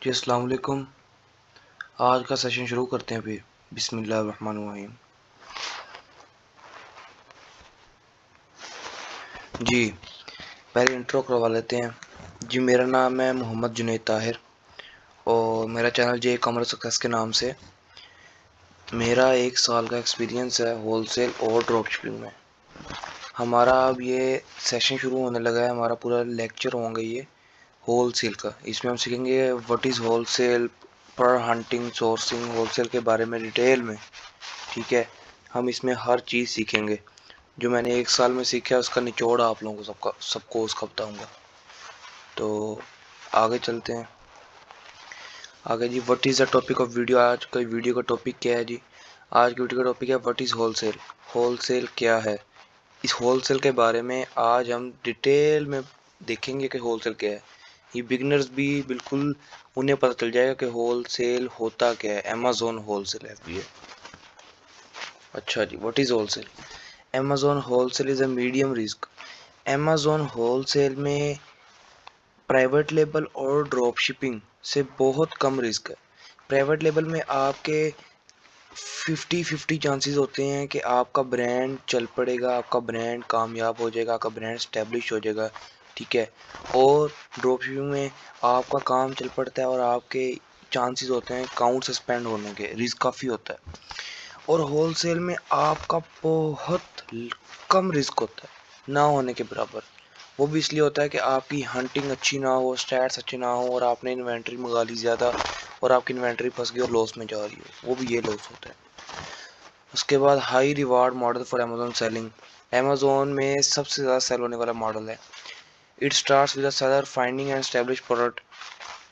जी अस्सलाम वालेकुम। आज का सेशन शुरू करते हैं फिर। बिस्मिल्लाहिर्रहमानिर्रहीम। जी पहले इंट्रो करवा लेते हैं। जी मेरा नाम है मोहम्मद जुनैद ताहिर और मेरा चैनल जे कॉमर्स सक्सेस के नाम से। मेरा 1 साल का एक्सपीरियंस है होलसेल और ड्रॉप शिपिंग में। हमारा अब ये सेशन शुरू होने लगा है। हमारा पूरा लेक्चर होंगे ये होलसेल का। इसमें हम सीखेंगे व्हाट इज़ होलसेल, पर हंटिंग, सोर्सिंग, होलसेल के बारे में डिटेल में। ठीक है, हम इसमें हर चीज़ सीखेंगे। जो मैंने 1 साल में सीखा है उसका निचोड़ आप लोगों को सबको उसका बताऊंगा। तो आगे चलते हैं। आगे जी, what is the topic of video. आज का वीडियो का टॉपिक क्या है जी? आज की वीडियो का टॉपिक है व्हाट इज़ होलसेल। होलसेल क्या है, इस होलसेल के बारे में आज हम डिटेल में देखेंगे कि होलसेल क्या है। ये बिगनर्स भी बिल्कुल उन्हें पता चल जाएगा कि होलसेल होता क्या है। अमेज़ॉन होलसेल ऐप भी है। अच्छा जी, what is wholesale. Amazon wholesale is a medium risk. Amazon wholesale में प्राइवेट लेबल और ड्रॉप शिपिंग से बहुत कम रिस्क है। प्राइवेट लेबल में आपके 50-50 चांसेस होते हैं कि आपका ब्रांड चल पड़ेगा, आपका ब्रांड कामयाब हो जाएगा, आपका ब्रांड स्टैब्लिश हो जाएगा। ठीक है, और ड्रॉप शिपिंग में आपका काम चल पड़ता है और आपके चांसेस होते हैं अकाउंट सस्पेंड होने के, रिस्क काफ़ी होता है। और होलसेल में आपका बहुत कम रिस्क होता है, ना होने के बराबर। वो भी इसलिए होता है कि आपकी हंटिंग अच्छी ना हो, स्टैट्स अच्छे ना हो और आपने इन्वेंट्री मंगा ली ज़्यादा और आपकी इन्वेंट्री फंस गई और लॉस में जा रही हो, वो भी ये लॉस होता है। उसके बाद high reward model for Amazon selling. Amazon में सबसे ज़्यादा सेल होने वाला मॉडल है। It starts with the seller finding and establish product.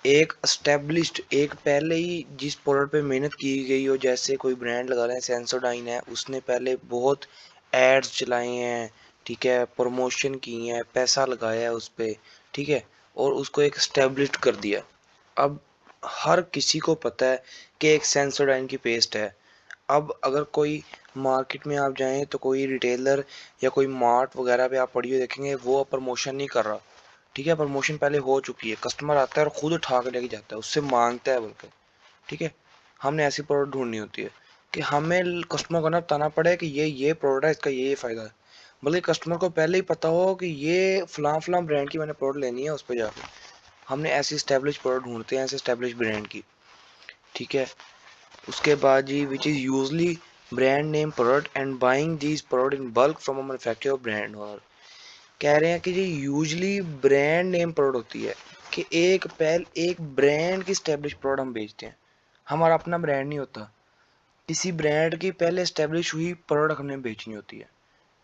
एक एस्टेब्लिश्ड, एक पहले ही जिस प्रोडक्ट पे मेहनत की गई हो, जैसे कोई ब्रांड लगा रहे हैं, सेंसोडाइन है, उसने पहले बहुत एड्स चलाए हैं, ठीक है, प्रमोशन की है, पैसा लगाया है उस पर, ठीक है, और उसको एक एस्टेब्लिश्ड कर दिया। अब हर किसी को पता है कि एक सेंसोडाइन की पेस्ट है। अब अगर कोई मार्केट में आप जाएं तो कोई रिटेलर या कोई मार्ट वगैरह पे आप पढ़िए देखेंगे वो प्रमोशन नहीं कर रहा। ठीक है, प्रमोशन पहले हो चुकी है, कस्टमर आता है और खुद उठा के लेके जाता है, उससे मांगता है बल्कि। ठीक है, हमने ऐसी प्रोडक्ट ढूंढनी होती है कि हमें कस्टमर को ना बताना पड़े कि ये प्रोडक्ट है, इसका ये फ़ायदा है। बल्कि कस्टमर को पहले ही पता हो कि ये फलां फलां ब्रांड की मैंने प्रोडक्ट लेनी है, उस पर जाके हमने ऐसी स्टैब्लिश प्रोडक्ट ढूंढते हैं, ऐसे स्टैब्लिश ब्रांड की। ठीक है, उसके बाद जी which is usually brand name product and buying these product in bulk from a manufacturer brand owner. कह रहे हैं कि जी यूजली ब्रांड नेम प्रोडक्ट होती है कि एक ब्रांड की स्टैब्लिश प्रोडक्ट हम बेचते हैं। हमारा अपना ब्रांड नहीं होता, किसी ब्रांड की पहले स्टैब्लिश हुई प्रोडक्ट हमने बेचनी होती है।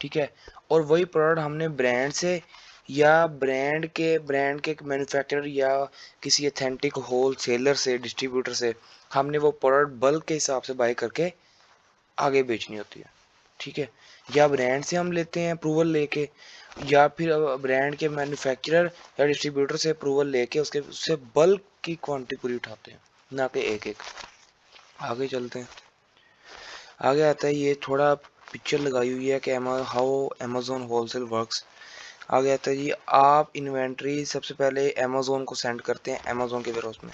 ठीक है, और वही प्रोडक्ट हमने ब्रांड से या ब्रांड के मैन्युफैक्चरर या किसी अथेंटिक होल सेलर से, डिस्ट्रीब्यूटर से हमने वो प्रोडक्ट बल्क के हिसाब से बाई करके आगे बेचनी होती है। ठीक है, या ब्रांड से हम लेते हैं अप्रूवल लेके, या फिर ब्रांड के मैन्युफैक्चरर या डिस्ट्रीब्यूटर से अप्रूवल लेके उससे बल्क की क्वांटिटी पूरी उठाते हैं, ना कि एक एक। आगे चलते हैं। आगे आता है, ये थोड़ा पिक्चर लगाई हुई है कि हाउ अमेजोन होलसेल वर्क्स। आगे आता है जी, आप इन्वेंट्री सबसे पहले अमेजोन को सेंड करते हैं अमेजोन के वेयरहाउस में।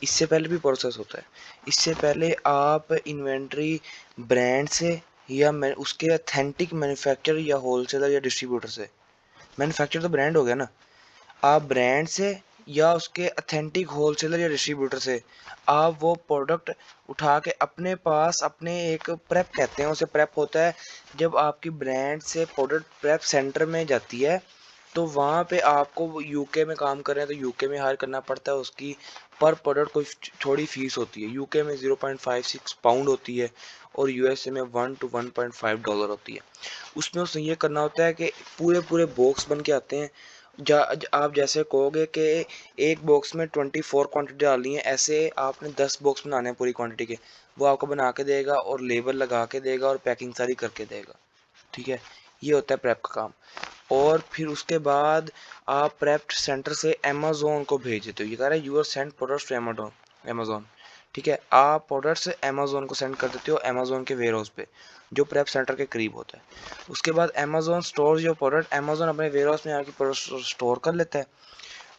इससे पहले भी प्रोसेस होता है। इससे पहले आप इन्वेंट्री ब्रांड से या उसके अथेंटिक मैन्युफैक्चरर या होलसेलर या डिस्ट्रीब्यूटर से, मैन्युफैक्चरर तो ब्रांड हो गया ना, आप ब्रांड से या उसके अथेंटिक होलसेलर या डिस्ट्रीब्यूटर से आप वो प्रोडक्ट उठा के अपने पास, अपने एक प्रेप कहते हैं उसे, प्रेप होता है जब आपकी ब्रांड से प्रोडक्ट प्रेप सेंटर में जाती है। तो वहाँ पे आपको यूके में काम कर रहे हैं तो यूके में हायर करना पड़ता है। उसकी पर प्रोडक्ट कोई थोड़ी फीस होती है। यूके में 0.56 पाउंड होती है और यूएसए में $1 to $1.5 होती है। उसमें उसे ये करना होता है कि पूरे पूरे बॉक्स बन के आते हैं। आप जैसे कहोगे कि एक बॉक्स में 24 क्वांटिटी डालनी है, ऐसे आपने 10 बॉक्स बनाने हैं पूरी क्वांटिटी के, वो आपको बना के देगा और लेबल लगा के देगा और पैकिंग सारी करके देगा। ठीक है, ये होता है प्रेप का काम। और फिर उसके बाद आप प्रेप सेंटर से अमेजोन को भेज देते हो। ये कह रहा है your send products to Amazon. ठीक है, आप प्रोडक्ट्स अमेजोन को सेंड कर देते हो अमेजोन के वेयर हाउस पे, जो प्रेप सेंटर के करीब होता है। उसके बाद अमेजोन स्टोर जो प्रोडक्ट, अमेजोन अपने वेयर हाउस में आके प्रोडक्ट स्टोर कर लेता है।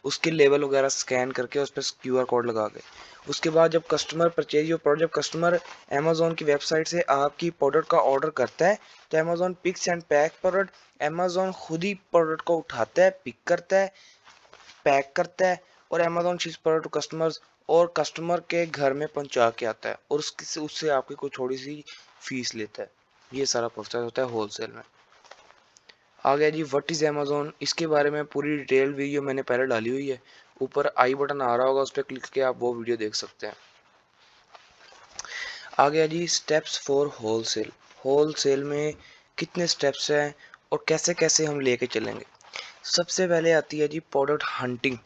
उसके लेबल वगैरह स्कैन करके उस पर QR कोड लगा के, उसके बाद जब कस्टमर परचेज योर प्रोडक्ट, जब कस्टमर अमेज़ोन की वेबसाइट से आपकी प्रोडक्ट का ऑर्डर करता है तो Amazon picks and pack product, Amazon खुद ही प्रोडक्ट को उठाता है, पिक करता है, पैक करता है और Amazon ships product to customers, और कस्टमर के घर में पहुंचा के आता है और उससे आपकी कोई थोड़ी सी फीस लेता है। ये सारा प्रोसेस होता है होलसेल में। आ गया जी व्हाट इज़ अमेज़ोन। इसके बारे में पूरी डिटेल वीडियो मैंने पहले डाली हुई है, ऊपर आई बटन आ रहा होगा, उस पर क्लिक करके आप वो वीडियो देख सकते हैं। आ गया जी स्टेप्स फॉर होलसेल। होलसेल में कितने स्टेप्स हैं और कैसे कैसे हम लेके चलेंगे। सबसे पहले आती है जी प्रोडक्ट हंटिंग।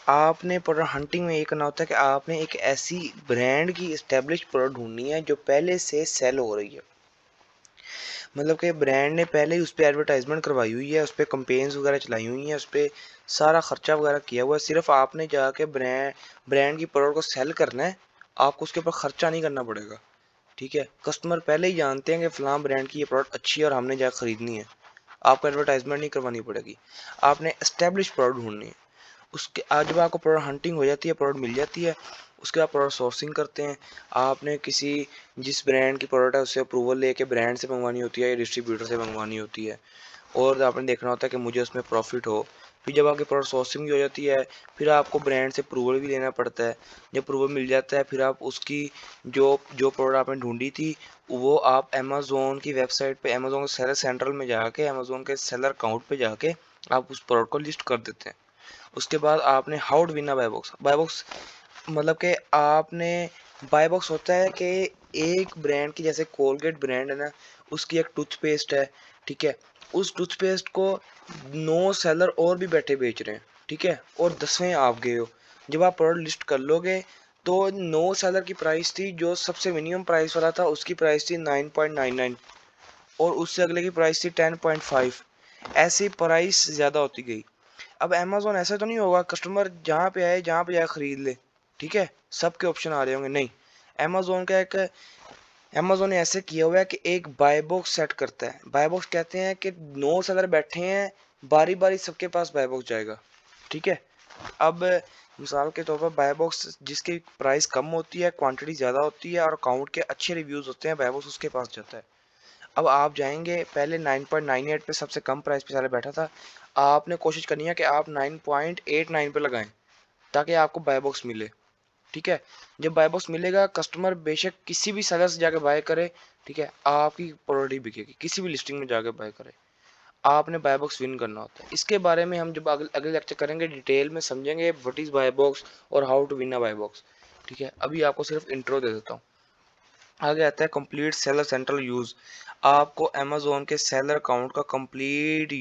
आपने प्रोडक्ट हंटिंग में ये करना होता है कि आपने एक ऐसी ब्रांड की एस्टेब्लिश प्रोडक्ट ढूंढनी है जो पहले से सेल हो रही है, मतलब कि ब्रांड ने पहले ही उस पर एडवर्टाइजमेंट करवाई हुई है, उस पर कंपेन्स वगैरह चलाई हुई हैं, उस पर सारा खर्चा वगैरह किया हुआ है, सिर्फ आपने जाके ब्रांड की प्रोडक्ट को सेल करना है, आपको उसके ऊपर खर्चा नहीं करना पड़ेगा। ठीक है, कस्टमर पहले ही जानते हैं कि फ़लाँ ब्रांड की ये प्रोडक्ट अच्छी है और हमने जाकर ख़रीदनी है, आपको एडवर्टाइजमेंट नहीं करवानी पड़ेगी, आपने एस्टेब्लिश प्रोडक्ट ढूंढनी है। उसके आज जब आपको प्रोडक्ट हंटिंग हो जाती है, प्रोडक्ट मिल जाती है, उसके बाद प्रोडक्ट सोर्सिंग करते हैं। आपने किसी जिस ब्रांड की प्रोडक्ट है उससे अप्रूवल लेके ब्रांड से मंगवानी होती है या डिस्ट्रीब्यूटर से मंगवानी होती है, और आपने देखना होता है कि मुझे उसमें प्रॉफिट हो। फिर जब आपकी प्रोडक्ट सोर्सिंग भी हो जाती है, फिर आपको ब्रांड से अप्रूवल भी लेना पड़ता है। जब अप्रूवल मिल जाता है, फिर आप उसकी जो जो प्रोडक्ट आपने ढूंढी थी वो आप अमेज़ोन की वेबसाइट पे, अमेज़ोन के सेलर सेंट्रल में जाके, अमेज़ोन के सेलर अकाउंट पे जाके आप उस प्रोडक्ट को लिस्ट कर देते हैं। उसके बाद आपने how to win a buy box. Buy box मतलब कि आपने, बाय बॉक्स होता है कि एक ब्रांड की, जैसे कोलगेट ब्रांड है ना, उसकी एक टूथपेस्ट है, ठीक है, उस टूथपेस्ट को 9 सेलर और भी बैठे बेच रहे हैं, ठीक है, और 10वें आप गए हो। जब आप प्रोडक्ट लिस्ट कर लोगे तो 9 सेलर की प्राइस थी, जो सबसे मिनिमम प्राइस वाला था उसकी प्राइस थी 9.99, और उससे अगले की प्राइस थी 10.5, ऐसी प्राइस ज़्यादा होती गई। अब अमेज़ोन ऐसा तो नहीं होगा कस्टमर जहाँ पे आए जहाँ पे जाए खरीद ले, ठीक है, सबके ऑप्शन आ रहे होंगे, नहीं। अमेज़ोन का एक, अमेज़ोन ने ऐसे किया हुआ है कि एक बाय बॉक्स सेट करता है। बाय बॉक्स कहते हैं कि 9 सेलर बैठे हैं, बारी बारी सबके पास बाय बॉक्स जाएगा, ठीक है। अब मिसाल के तौर पर बाय बॉक्स जिसकी प्राइस कम होती है, क्वांटिटी ज़्यादा होती है और अकाउंट के अच्छे रिव्यूज़ होते हैं, बाय बॉक्स उसके पास जाता है। अब आप जाएंगे, पहले 9.98 पे सबसे कम प्राइस पे सारे बैठा था, आपने कोशिश करनी है कि आप 9.89 पे लगाएं ताकि आपको बाय बॉक्स मिले, ठीक है। जब बाय बॉक्स मिलेगा, कस्टमर बेशक किसी भी सेलर से जाके बाय करे, ठीक है, आपकी प्रोडक्ट बिकेगी, किसी भी लिस्टिंग में जाके बाय करे, आपने बाय बॉक्स विन करना होता है। इसके बारे में हम जब अगले लेक्चर करेंगे, डिटेल में समझेंगे व्हाट इज़ बाय बॉक्स और how to win a buy box, ठीक है। अभी आपको सिर्फ इंट्रो दे देता हूँ। आगे आता है कंप्लीट सेलर सेंट्रल यूज़। आपको अमेज़ोन के सेलर अकाउंट का कंप्लीट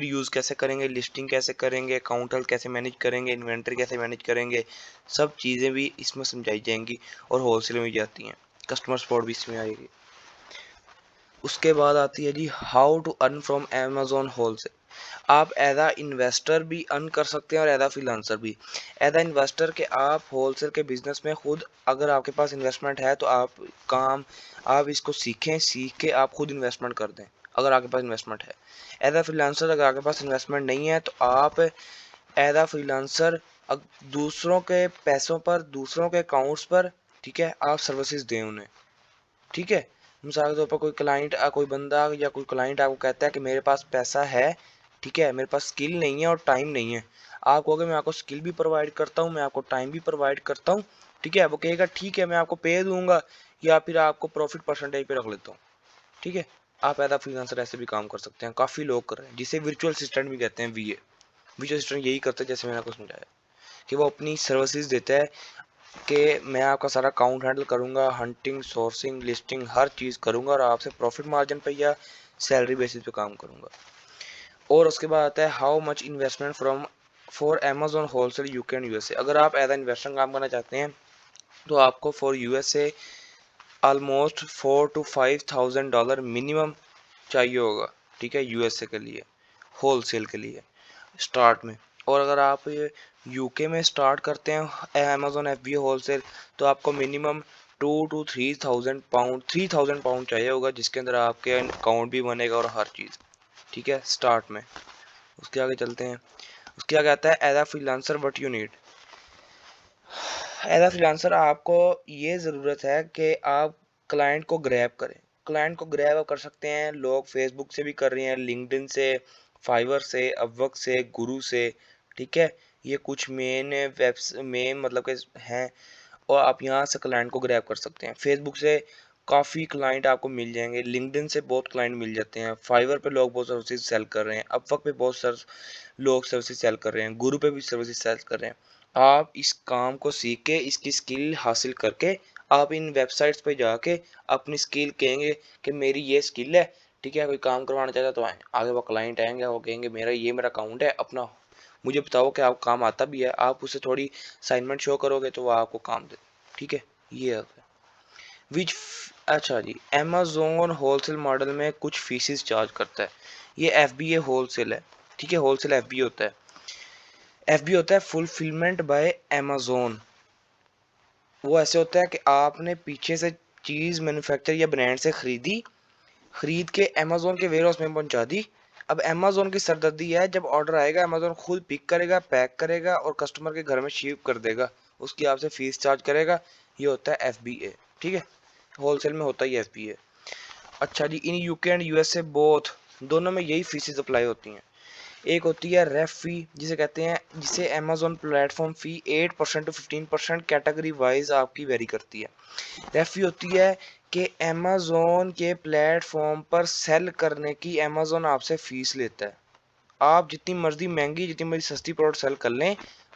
यूज़ कैसे करेंगे, लिस्टिंग कैसे करेंगे, अकाउंट हेल्थ कैसे मैनेज करेंगे, इन्वेंटरी कैसे मैनेज करेंगे, सब चीज़ें भी इसमें समझाई जाएंगी और होलसेल में भी जाती हैं, कस्टमर सपोर्ट भी इसमें आएगी। उसके बाद आती है जी how to earn from Amazon wholesale. आप एज आ इन्वेस्टर भी अर्न कर सकते हैं और एज आ फ्रीलांसर भी। एज आ इन्वेस्टर के आप होलसेल के बिजनेस में खुद, अगर आपके पास इन्वेस्टमेंट है तो आप इसको सीखें, सीख के आप खुद इन्वेस्टमेंट कर दें अगर आपके पास इन्वेस्टमेंट है। एज आ फ्रीलांसर अगर आपके पास इन्वेस्टमेंट नहीं है तो आप एज आ फ्रीलांसर दूसरों के पैसों पर, दूसरों के अकाउंट्स पर, ठीक है, आप सर्विसेज दें उन्हें, ठीक है। मिसाल के तौर पर कोई बंदा या कोई क्लाइंट आपको कहता है कि मेरे पास पैसा है, ठीक है, मेरे पास स्किल नहीं है और टाइम नहीं है। आप कहोगे मैं आपको स्किल भी प्रोवाइड करता हूँ, मैं आपको टाइम भी प्रोवाइड करता हूँ, ठीक है। वो कहेगा ठीक है मैं आपको पे दूंगा, या फिर आपको प्रॉफिट परसेंटेज पे रख लेता हूँ, ठीक है। आप एज आ फ्रीलांसर ऐसे भी काम कर सकते हैं, काफ़ी लोग कर रहे हैं, जिसे वर्चुअल असिस्टेंट भी कहते हैं, VA। वर्चुअल असिस्टेंट यही करते हैं जैसे मैंने आपको समझाया, कि वो अपनी सर्विसेज देता है कि मैं आपका सारा अकाउंट हैंडल करूंगा, हंटिंग, सोर्सिंग, लिस्टिंग, हर चीज़ करूंगा और आपसे प्रॉफिट मार्जिन पे या सैलरी बेसिस पे काम करूंगा। और उसके बाद आता है how much investment from for Amazon wholesale UK and USA। अगर आप एज ए इन्वेस्टर काम करना चाहते हैं तो आपको for USA almost $4,000 to $5,000 minimum चाहिए होगा, ठीक है, USA के लिए, होलसेल के लिए स्टार्ट में। और अगर आप ये UK में स्टार्ट करते हैं अमेज़ॉन FBA होलसेल, तो आपको मिनिमम 2 to 3,000 पाउंड, 3,000 पाउंड चाहिए होगा, जिसके अंदर आपके अकाउंट भी बनेगा और हर चीज़, ठीक है, स्टार्ट में। उसके आगे चलते हैं। उसके आगे आता है as a freelancer what you need. As a freelancer आपको ये ज़रूरत है कि आप क्लाइंट को ग्रैब करें। क्लाइंट को ग्रैब कर सकते हैं, लोग फेसबुक से भी कर रहे हैं, लिंक्डइन से, फाइवर से, अपवर्क से, गुरु से, ठीक है। ये कुछ मेन मतलब के हैं, और आप यहाँ से क्लाइंट को ग्रैब कर सकते हैं। फेसबुक से काफ़ी क्लाइंट आपको मिल जाएंगे, लिंक्डइन से बहुत क्लाइंट मिल जाते हैं, फाइवर पे लोग बहुत सर्विसेज सेल कर रहे हैं, अपवर्क पे बहुत लोग सर्विसेज सेल कर रहे हैं, गुरु पे भी सर्विसेज सेल कर रहे हैं। आप इस काम को सीख के, इसकी स्किल हासिल करके, आप इन वेबसाइट्स पे जाके अपनी स्किल कहेंगे कि मेरी ये स्किल है, ठीक है। कोई काम करवाना चाहता है तो आए, आगे वो क्लाइंट आएंगे, वो कहेंगे मेरा अकाउंट है, अपना मुझे बताओ कि आप काम आता भी है। आप उसे थोड़ी असाइनमेंट शो करोगे तो वो आपको काम दे, ठीक है। ये है विच अच्छा जी, अमेज़न होलसेल मॉडल में कुछ फीसेस चार्ज करता है। ये एफबीए होलसेल है, ठीक है। होलसेल एफबीए होता है। एफबीए होता है फुलफिलमेंट बाय अमेज़न। वो ऐसे होता है कि आपने पीछे से चीज़ मैन्युफैक्चर या ब्रांड से खरीद के अमेज़न के वेयर हाउस में पहुंचा दी। अब अमेज़न की सरदर्दी है, जब ऑर्डर आएगा अमेज़न खुद पिक करेगा, पैक करेगा और कस्टमर के घर में शिप कर देगा, उसकी आपसे फीस चार्ज करेगा। ये होता है एफबीए, ठीक है। होलसेल में होता ही एफबीए। अच्छा जी, in UK and USA both, दोनों में यही फीसेस अप्लाई होती हैं। एक होती है रेफ फी, जिसे कहते हैं, जिसे Amazon platform fee 8% to 15% category wise आपकी वेरी करती है। रेफ फी होती है कि अमेज़न के प्लेटफॉर्म पर सेल करने की अमेज़न आपसे फीस लेता है। आप जितनी मर्जी महंगी, जितनी मर्जी सस्ती प्रोडक्ट सेल कर लें,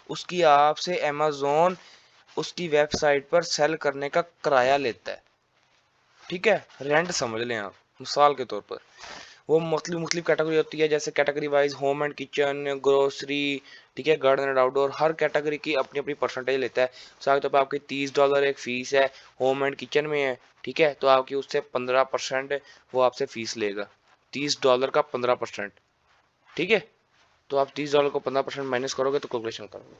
उसकी आपसे अमेज़न उसकी वेबसाइट पर सेल करने का किराया लेता है, ठीक है। रेंट समझ लें आप, मिसाल के तौर पर। वो मुख्तलिफ कैटेगरी होती है, जैसे category wise home and kitchen, grocery, ठीक है, garden and outdoor, her category की अपनी अपनी परसेंटेज लेता है। मिसाल के तौर पर आपकी $30 एक फ़ीस है, होम एंड किचन में है, ठीक है, तो आपकी उससे 15% वो आपसे फ़ीस लेगा। $30 का 15%, ठीक है। तो आप $30 को 15% माइनस करोगे तो कैलकुलेशन करोगे,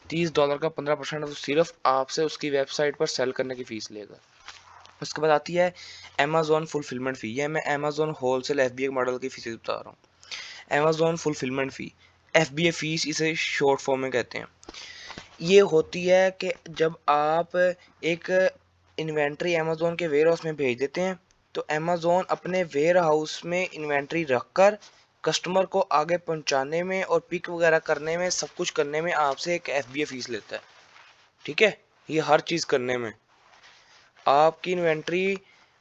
$30 का 15% तो सिर्फ आपसे उसकी वेबसाइट पर सेल करने की फ़ीस लेगा। उसके बाद आती है अमेज़न फुलफिलमेंट फ़ी। ये मैं अमेज़न होलसेल एफबीए मॉडल की फीस बता रहा हूँ। अमेज़न फुलफिलमेंट फ़ी, एफबीए फीस इसे शॉर्ट फॉर्म में कहते हैं। ये होती है कि जब आप एक इन्वेंट्री अमेज़न के वेयर हाउस में भेज देते हैं, तो अमेज़न अपने वेयर हाउस में इन्वेंट्री रखकर कस्टमर को आगे पहुंचाने में और पिक वगैरह करने में, सब कुछ करने में आपसे एक एफबीए फीस लेता है, ठीक है। ये हर चीज़ करने में, आपकी इन्वेंट्री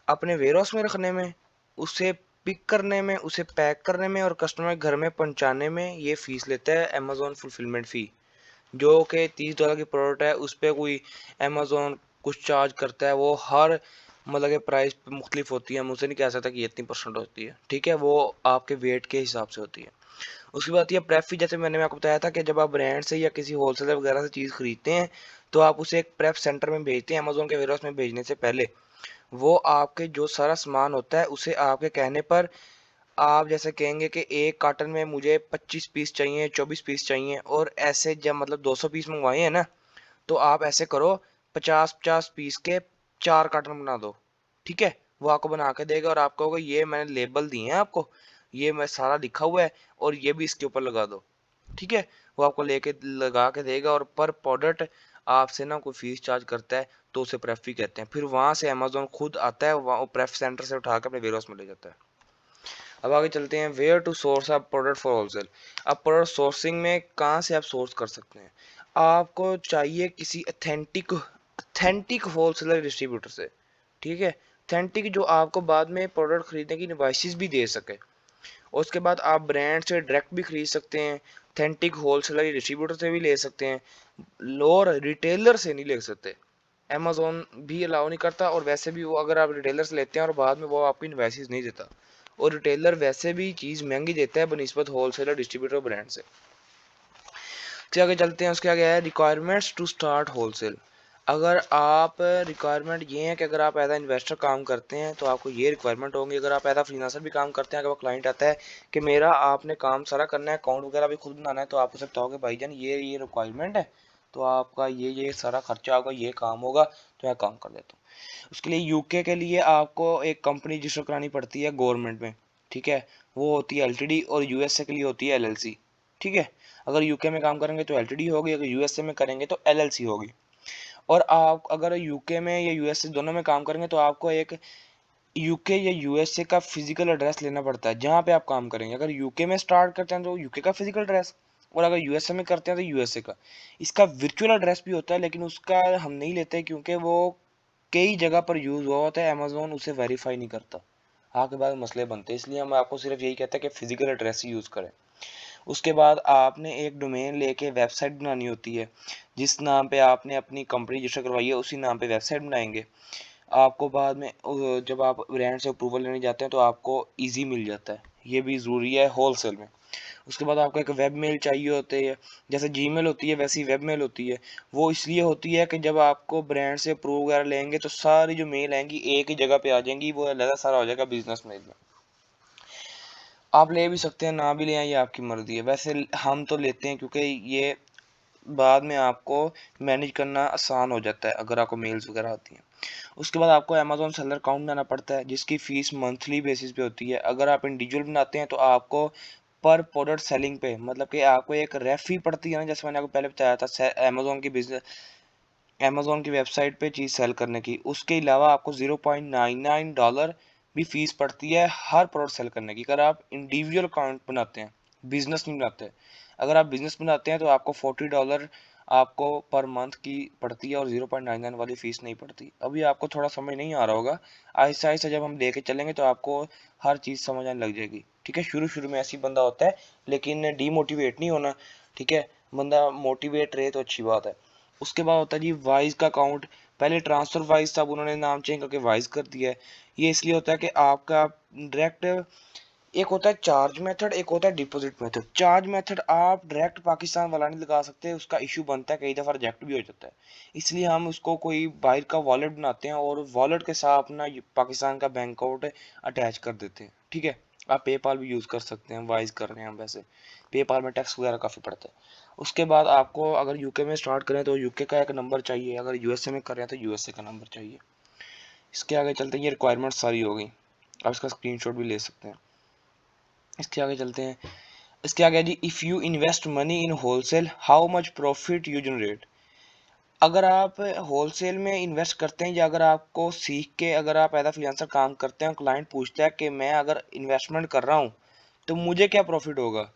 अपने वेयर हाउस में रखने में, उसे पिक करने में, उसे पैक करने में और कस्टमर के घर में पहुंचाने में, ये फीस लेता है अमेज़न फुलफिलमेंट फ़ी। जो कि $30 की प्रोडक्ट है, उस पर कोई अमेज़न कुछ चार्ज करता है, वो हर मतलब के प्राइस मुख्तलिफ होती है। हम उसे नहीं कह सकता कि ये इतनी परसेंट होती है, ठीक है। वो आपके वेट के हिसाब से होती है। उसके बाद ये प्रेप फी, जैसे मैंने आपको बताया था कि जब आप ब्रांड से या किसी होलसेलर वगैरह से चीज़ खरीदते हैं, तो आप उसे एक प्रेप सेंटर में भेजते हैं अमेज़न के वेयर हाउस में भेजने से पहले। वो आपके जो सारा सामान होता है, उसे आपके कहने पर, आप जैसे कहेंगे कि एक कार्टन में मुझे 25 पीस चाहिए, 24 पीस चाहिए, और ऐसे जब मतलब 200 पीस मंगवाए हैं ना, तो आप ऐसे करो, 50-50 पीस के 4 कार्टन बना दो, ठीक है। वो आपको बना के देगा और आप कहोगे ये मैंने लेबल दिए हैं आपको, ये मैं सारा लिखा हुआ है, और ये भी इसके ऊपर लगा दो, ठीक है। वो आपको लेके लगा के देगा, और पर प्रोडक्ट आपसे ना कोई फीस चार्ज करता है, तो उसे प्रेफ फी कहते हैं। फिर वहां से अमेज़न खुद आता है, वहाँ प्रेफ सेंटर से उठा के अपने वेयर हाउस में ले जाता है। अब आगे चलते हैं, where to source a product for wholesale. अब प्रोडक्ट सोर्सिंग में कहाँ से आप सोर्स कर सकते हैं? आपको चाहिए किसी अथेंटिक होलसेलर डिस्ट्रीब्यूटर से, ठीक है। अथेंटिक, जो आपको बाद में प्रोडक्ट खरीदने की इनवॉइसेस भी दे सके। और उसके बाद आप ब्रांड से डायरेक्ट भी खरीद सकते हैं, अथेंटिक होलसेलर डिस्ट्रीब्यूटर से भी ले सकते हैं, और रिटेलर से नहीं ले सकते। अमेज़न भी अलाउ नहीं करता, और वैसे भी वो, अगर आप रिटेलर से लेते हैं और बाद में वो आपको इनवॉइसेस नहीं देता, और रिटेलर वैसे भी चीज़ महंगी देता है बनिस्बत होलसेलर डिस्ट्रीब्यूटर ब्रांड से। उसके आगे चलते हैं, उसके आगे है रिक्वायरमेंट्स टू स्टार्ट होलसेल। अगर आप रिक्वायरमेंट ये है कि अगर आप एज इन्वेस्टर काम करते हैं तो आपको ये रिक्वायरमेंट होंगी। अगर आप एज फ्रीलांसर भी काम करते हैं, अगर वो क्लाइंट आता है कि मेरा आपने काम सारा करना है, अकाउंट वगैरह भी खुद बनाना है, तो आप उसे बताओगे भाईजान ये रिक्वायरमेंट है, तो आपका ये सारा खर्चा होगा, ये काम होगा, तो मैं काम कर देता हूँ। उसके लिए यूके के लिए आपको एक कंपनी रजिस्टर करानी पड़ती है गवर्नमेंट में, ठीक है। वो होती है एलटीडी, और यूएसए के लिए होती है एलएलसी, ठीक है। अगर यूके में काम करेंगे तो एलटीडी होगी, अगर यूएसए में करेंगे तो एलएलसी होगी। और आप अगर यूके में या यूएसए दोनों में काम करेंगे तो आपको एक यूके या यूएसए का फिजिकल एड्रेस लेना पड़ता है जहाँ पे आप काम करेंगे। अगर यूके में स्टार्ट करते हैं तो यूके का फिजिकल एड्रेस, और अगर यूएसए में करते हैं तो यूएसए का। इसका वर्चुअल एड्रेस भी होता है लेकिन उसका हम नहीं लेते क्योंकि वो कई जगह पर यूज हुआ होता है, अमेजोन उसे वेरीफाई नहीं करता, आपके बाद मसले बनते हैं। इसलिए हम आपको सिर्फ यही कहते हैं कि फिजिकल एड्रेस ही यूज करें। उसके बाद आपने एक डोमेन लेके वेबसाइट बनानी होती है, जिस नाम पे आपने अपनी कंपनी रजिस्टर करवाई है उसी नाम पे वेबसाइट बनाएंगे। आपको बाद में जब आप ब्रांड से अप्रूवल लेने जाते हैं तो आपको इजी मिल जाता है, ये भी ज़रूरी है होलसेल में। उसके बाद आपको एक वेब मेल चाहिए होती है, जैसे जीमेल होती है वैसी वेब मेल होती है। वो इसलिए होती है कि जब आपको ब्रांड से अप्रूव वगैरह लेंगे तो सारी जो मेल आएंगी एक ही जगह पे आ जाएंगी, वो अलग सारा हो जाएगा बिजनेस मेल में। आप ले भी सकते हैं, ना भी ले आए, ये आपकी मर्जी है। वैसे हम तो लेते हैं क्योंकि ये बाद में आपको मैनेज करना आसान हो जाता है अगर आपको मेल्स वगैरह आती हैं। उसके बाद आपको अमेजोन सेलर अकाउंट बनाना पड़ता है जिसकी फ़ीस मंथली बेसिस पे होती है। अगर आप इंडिविजुअल बनाते हैं तो आपको पर प्रोडक्ट सेलिंग पे, मतलब कि आपको एक रेफी पड़ती है ना, जैसे मैंने आपको पहले बताया था अमेजोन की बिजनेस, अमेजोन की वेबसाइट पे चीज़ सेल करने की। उसके अलावा आपको $0.99 भी फीस पड़ती है हर प्रोडक्ट सेल करने की, अगर आप इंडिविजुअल अकाउंट बनाते हैं, बिजनेस नहीं बनाते। अगर आप बिजनेस बनाते हैं तो आपको $40 आपको पर मंथ की पड़ती है और 0.99 वाली फीस नहीं पड़ती। अभी आपको थोड़ा समझ नहीं आ रहा होगा, आहिस्ता आहिस्ता जब हम लेके चलेंगे तो आपको हर चीज़ समझ आने लग जाएगी। ठीक है, शुरू शुरू में ऐसी बंदा होता है, लेकिन डीमोटिवेट नहीं होना। ठीक है, बंदा मोटिवेट रहे तो अच्छी बात है। उसके बाद होता है जी वाइज का अकाउंट। पहले ट्रांसफर वाइज था, अब उन्होंने नाम चेंज करके वाइज कर दिया है। ये इसलिए होता है कि आपका डायरेक्ट, एक होता है चार्ज मेथड, एक होता है डिपॉजिट मेथड। चार्ज मेथड आप डायरेक्ट पाकिस्तान वाला नहीं लगा सकते, उसका इशू बनता है, कई दफ़ा रिजेक्ट भी हो जाता है। इसलिए हम उसको कोई बाहर का वॉलेट बनाते हैं और वॉलेट के साथ अपना पाकिस्तान का बैंक अकाउंट अटैच कर देते हैं। ठीक है, आप पेपाल भी यूज़ कर सकते हैं, वाइज कर रहे हैं हम वैसे। पेपाल में टैक्स वगैरह काफ़ी पड़ता है। उसके बाद आपको अगर यूके में स्टार्ट करें तो यूके का एक नंबर चाहिए, अगर यूएसए में कर रहे हैं तो यूएसए का नंबर चाहिए। इसके आगे चलते हैं, ये रिक्वायरमेंट सारी हो गई, आप इसका स्क्रीनशॉट भी ले सकते हैं। इसके आगे चलते हैं। इसके आगे जी, if you invest money in wholesale how much profit you generate. अगर आप होलसेल में इन्वेस्ट करते हैं या अगर आपको सीख के अगर आप एज फ्रीलांसर काम करते हैं, क्लाइंट पूछता है कि मैं अगर इन्वेस्टमेंट कर रहा हूँ तो मुझे क्या प्रॉफिट होगा,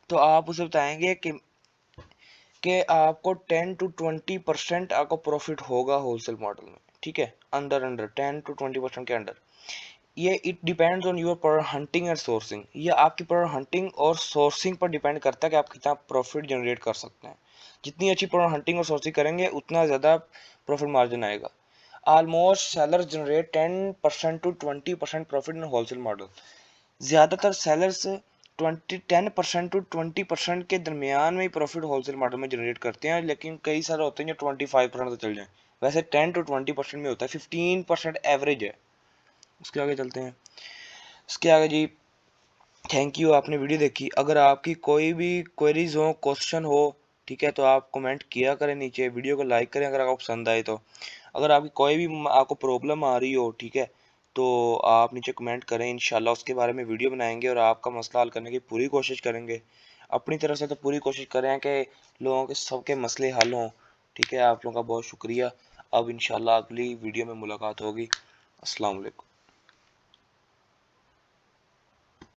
तो आप उसे बताएंगे कि आपको 10 to 20% आपको प्रॉफिट होगा होलसेल मॉडल में। ठीक है, अंडर अंडर 10 to 20% के अंडर। ये it depends on your product hunting and sourcing, ये आपकी प्रोडक्ट हंटिंग और सोर्सिंग पर डिपेंड करता है कि आप कितना प्रॉफिट जनरेट कर सकते हैं। जितनी अच्छी प्रोडक्ट हंटिंग और सोर्सिंग करेंगे उतना ज़्यादा प्रॉफिट मार्जिन आएगा। Almost sellers generate 10% to 20% profit in wholesale model. ज़्यादातर सेलर्स 10% to 20% के दरमियान में ही प्रॉफिट होलसेल मॉडल में जनरेट करते हैं, लेकिन कई सारे होते हैं जो 25% तक चल जाएं। वैसे 10 to 20% में होता है, 15% एवरेज है। उसके आगे चलते हैं। इसके आगे जी, थैंक यू, आपने वीडियो देखी। अगर आपकी कोई भी क्वेरीज हो, क्वेश्चन हो, ठीक है, तो आप कमेंट किया करें नीचे, वीडियो को लाइक करें अगर आपको पसंद आए तो। अगर आपकी कोई भी आपको प्रॉब्लम आ रही हो, ठीक है, तो आप नीचे कमेंट करें, इंशाल्लाह उसके बारे में वीडियो बनाएंगे और आपका मसला हल करने की पूरी कोशिश करेंगे। अपनी तरफ से तो पूरी कोशिश करें कि लोगों के सबके मसले हल हों। ठीक है, आप लोगों का बहुत शुक्रिया। अब इंशाल्लाह अगली वीडियो में मुलाकात होगी। अस्सलाम वालेकुम।